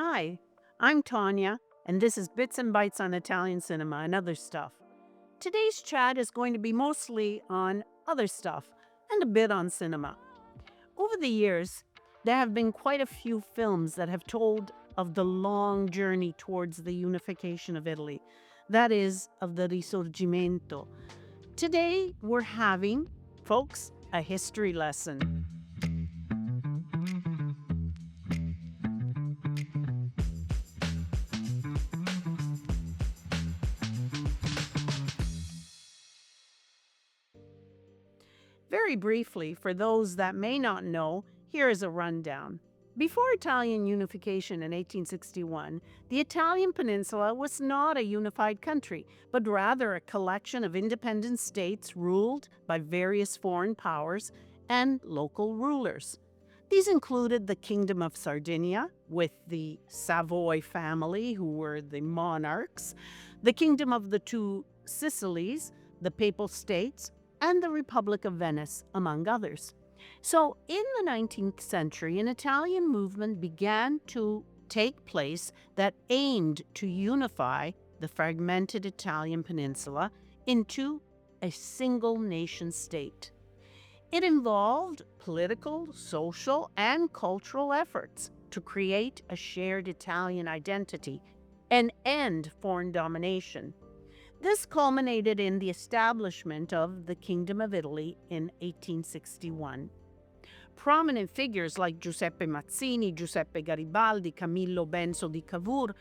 Hi, I'm Tonia, and this is Bits and Bites on Italian cinema and other stuff. Today's chat is going to be mostly on other stuff and a bit on cinema. Over the years, there have been quite a few films that have told of the long journey towards the unification of Italy, that is, of the Risorgimento. Today, we're having, folks, a history lesson. Very briefly, for those that may not know, here is a rundown. Before Italian unification in 1861, the Italian peninsula was not a unified country, but rather a collection of independent states ruled by various foreign powers and local rulers. These included the Kingdom of Sardinia, with the Savoy family, who were the monarchs, the Kingdom of the Two Sicilies, the Papal States, and the Republic of Venice, among others. So, in the 19th century, an Italian movement began to take place that aimed to unify the fragmented Italian peninsula into a single nation state. It involved political, social, and cultural efforts to create a shared Italian identity and end foreign domination. This culminated in the establishment of the Kingdom of Italy in 1861. Prominent figures like Giuseppe Mazzini, Giuseppe Garibaldi, Camillo Benso di Cavour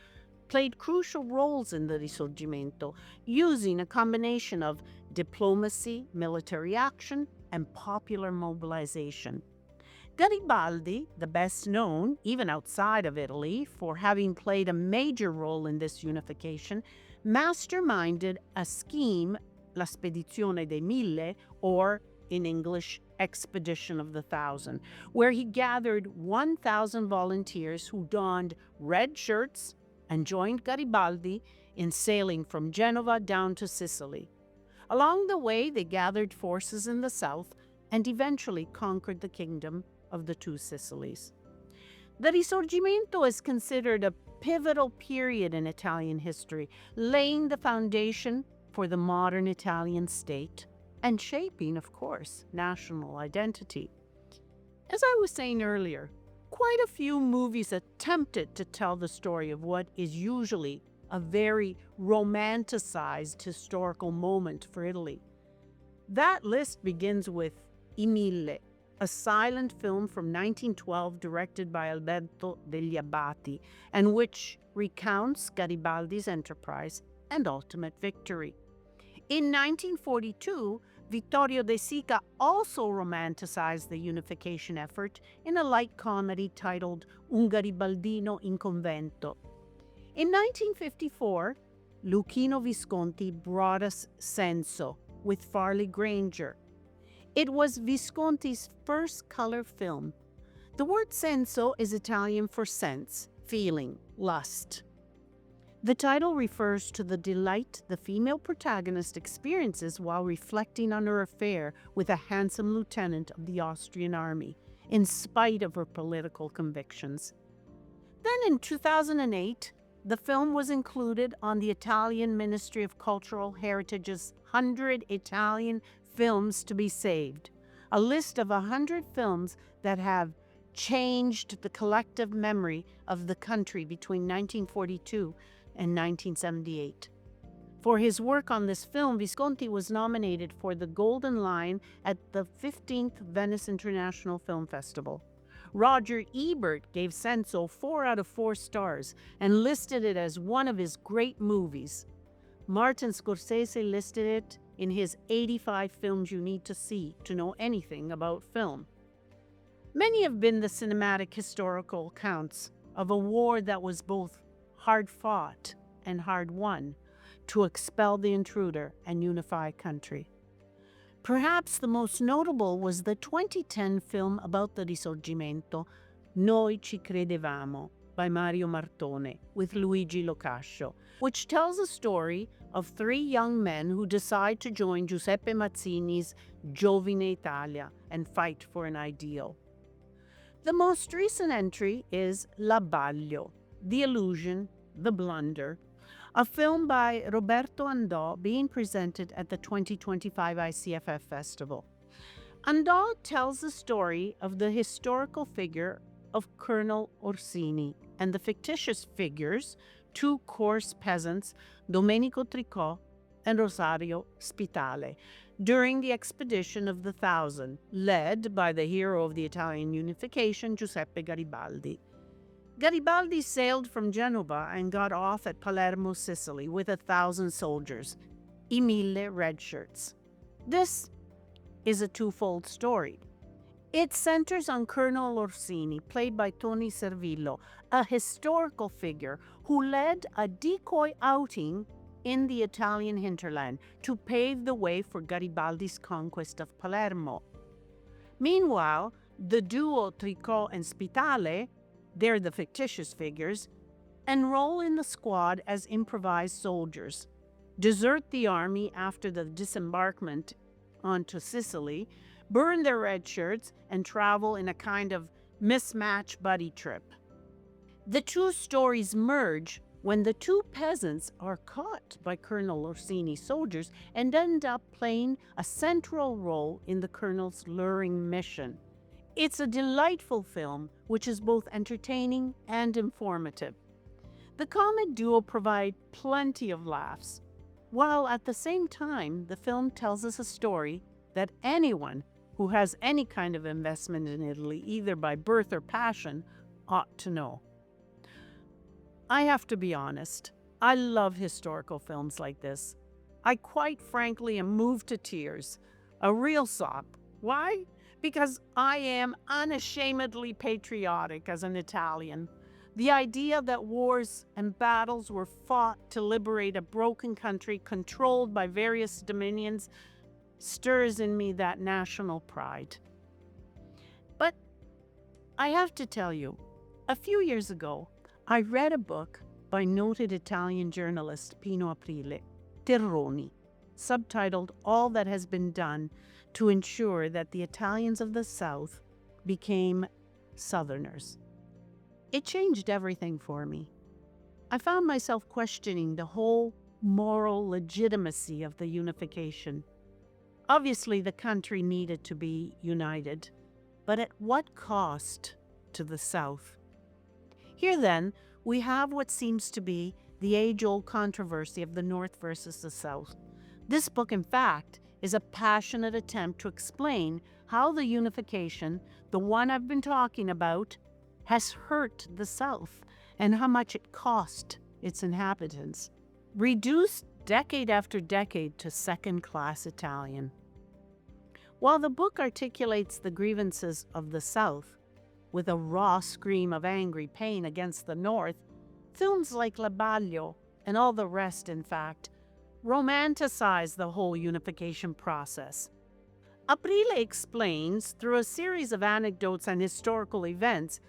played crucial roles in the Risorgimento, using a combination of diplomacy, military action, and popular mobilization. Garibaldi, the best known, even outside of Italy, for having played a major role in this unification, masterminded a scheme, La Spedizione dei Mille, or in English, Expedition of the Thousand, where he gathered 1,000 volunteers who donned red shirts and joined Garibaldi in sailing from Genova down to Sicily. Along the way, they gathered forces in the south and eventually conquered the kingdom of the Two Sicilies. The Risorgimento is considered a pivotal period in Italian history, laying the foundation for the modern Italian state and shaping, of course, national identity. As I was saying earlier, quite a few movies attempted to tell the story of what is usually a very romanticized historical moment for Italy. That list begins with I Mille, a silent film from 1912 directed by Alberto degli Abbati, and which recounts Garibaldi's enterprise and ultimate victory. In 1942, Vittorio De Sica also romanticized the unification effort in a light comedy titled Un Garibaldino in Convento. In 1954, Luchino Visconti brought us Senso with Farley Granger. It was Visconti's first color film. The word senso is Italian for sense, feeling, lust. The title refers to the delight the female protagonist experiences while reflecting on her affair with a handsome lieutenant of the Austrian army, in spite of her political convictions. Then in 2008, the film was included on the Italian Ministry of Cultural Heritage's 100 Italian Films to be Saved, a list of 100 films that have changed the collective memory of the country between 1942 and 1978. For his work on this film, Visconti was nominated for the Golden Lion at the 15th Venice International Film Festival. Roger Ebert gave Senso 4 out of 4 stars and listed it as one of his great movies. Martin Scorsese listed it in his 85 films you need to see to know anything about film. Many have been the cinematic historical accounts of a war that was both hard-fought and hard-won to expel the intruder and unify a country. Perhaps the most notable was the 2010 film about the Risorgimento, Noi ci credevamo, by Mario Martone, with Luigi Locascio, which tells a story of 3 young men who decide to join Giuseppe Mazzini's Giovine Italia and fight for an ideal. The most recent entry is L'Abbaglio, The Illusion, the Blunder, a film by Roberto Andò being presented at the 2025 ICFF Festival. Andò tells the story of the historical figure of Colonel Orsini and the fictitious figures, two coarse peasants, Domenico Tricot and Rosario Spitale, during the expedition of the Thousand, led by the hero of the Italian unification, Giuseppe Garibaldi. Garibaldi sailed from Genova and got off at Palermo, Sicily, with 1,000 soldiers, I Mille Red Shirts. This is a twofold story. It centers on Colonel Orsini, played by Tony Servillo, a historical figure who led a decoy outing in the Italian hinterland to pave the way for Garibaldi's conquest of Palermo. Meanwhile, the duo Tricot and Spitale, they're the fictitious figures, enroll in the squad as improvised soldiers, desert the army after the disembarkment onto Sicily, burn their red shirts, and travel in a kind of mismatch buddy trip. The two stories merge when the two peasants are caught by Colonel Orsini's soldiers and end up playing a central role in the colonel's luring mission. It's a delightful film, which is both entertaining and informative. The comic duo provide plenty of laughs, while at the same time, the film tells us a story that anyone who has any kind of investment in Italy, either by birth or passion, ought to know. I have to be honest, I love historical films like this. I quite frankly am moved to tears, a real sob. Why? Because I am unashamedly patriotic as an Italian. The idea that wars and battles were fought to liberate a broken country controlled by various dominions stirs in me that national pride. But I have to tell you, a few years ago, I read a book by noted Italian journalist Pino Aprile, Terroni, subtitled All That Has Been Done to Ensure That the Italians of the South Became Southerners. It changed everything for me. I found myself questioning the whole moral legitimacy of the unification. Obviously, the country needed to be united, but at what cost to the South? Here, then, we have what seems to be the age-old controversy of the North versus the South. This book, in fact, is a passionate attempt to explain how the unification, the one I've been talking about, has hurt the South and how much it cost its inhabitants, reduced decade after decade to second-class Italian. While the book articulates the grievances of the South with a raw scream of angry pain against the North, films like L'Abbaglio and all the rest, in fact, romanticize the whole unification process. Aprile explains, through a series of anecdotes and historical events,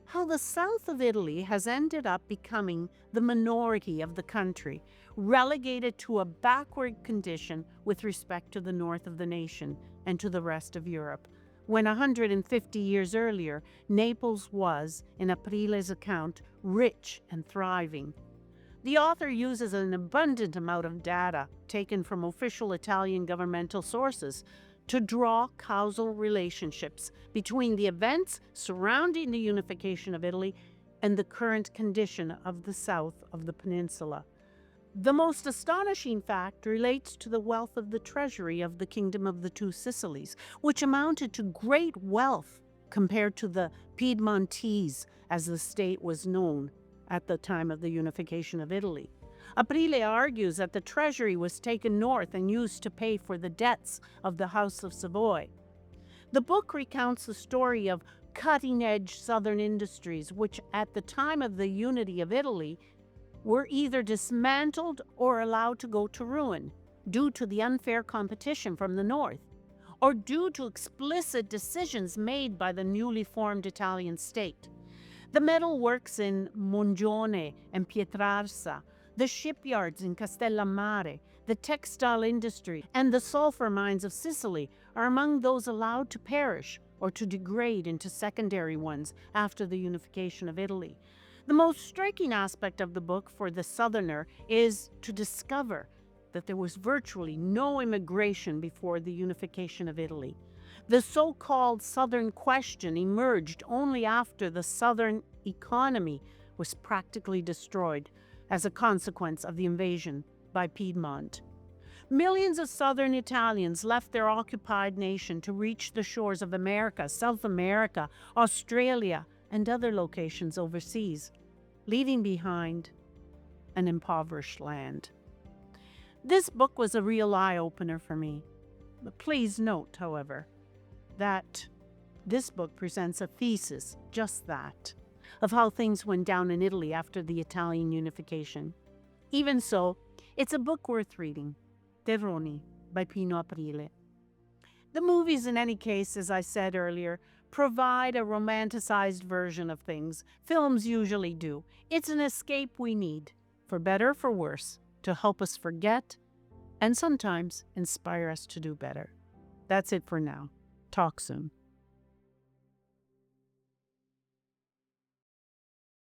how the south of Italy has ended up becoming the minority of the country, relegated to a backward condition with respect to the north of the nation and to the rest of Europe, when 150 years earlier, Naples was, in Aprile's account, rich and thriving. The author uses an abundant amount of data taken from official Italian governmental sources to draw causal relationships between the events surrounding the unification of Italy and the current condition of the south of the peninsula. The most astonishing fact relates to the wealth of the treasury of the Kingdom of the Two Sicilies, which amounted to great wealth compared to the Piedmontese, as the state was known at the time of the unification of Italy. Aprile argues that the treasury was taken north and used to pay for the debts of the House of Savoy. The book recounts the story of cutting-edge southern industries which, at the time of the unity of Italy, were either dismantled or allowed to go to ruin due to the unfair competition from the north, or due to explicit decisions made by the newly formed Italian state. The metal works in Mongione and Pietrarsa, the shipyards in Castellammare, the textile industry, and the sulfur mines of Sicily are among those allowed to perish or to degrade into secondary ones after the unification of Italy. The most striking aspect of the book for the Southerner is to discover that there was virtually no immigration before the unification of Italy. The so-called Southern question emerged only after the Southern economy was practically destroyed as a consequence of the invasion by Piedmont. Millions of Southern Italians left their occupied nation to reach the shores of America, South America, Australia, and other locations overseas, leaving behind an impoverished land. This book was a real eye-opener for me. But please note, however, that this book presents a thesis, just that, of how things went down in Italy after the Italian unification. Even so, it's a book worth reading. Terroni by Pino Aprile. The movies, in any case, as I said earlier, provide a romanticized version of things. Films usually do. It's an escape we need, for better or for worse, to help us forget and sometimes inspire us to do better. That's it for now. Talk soon.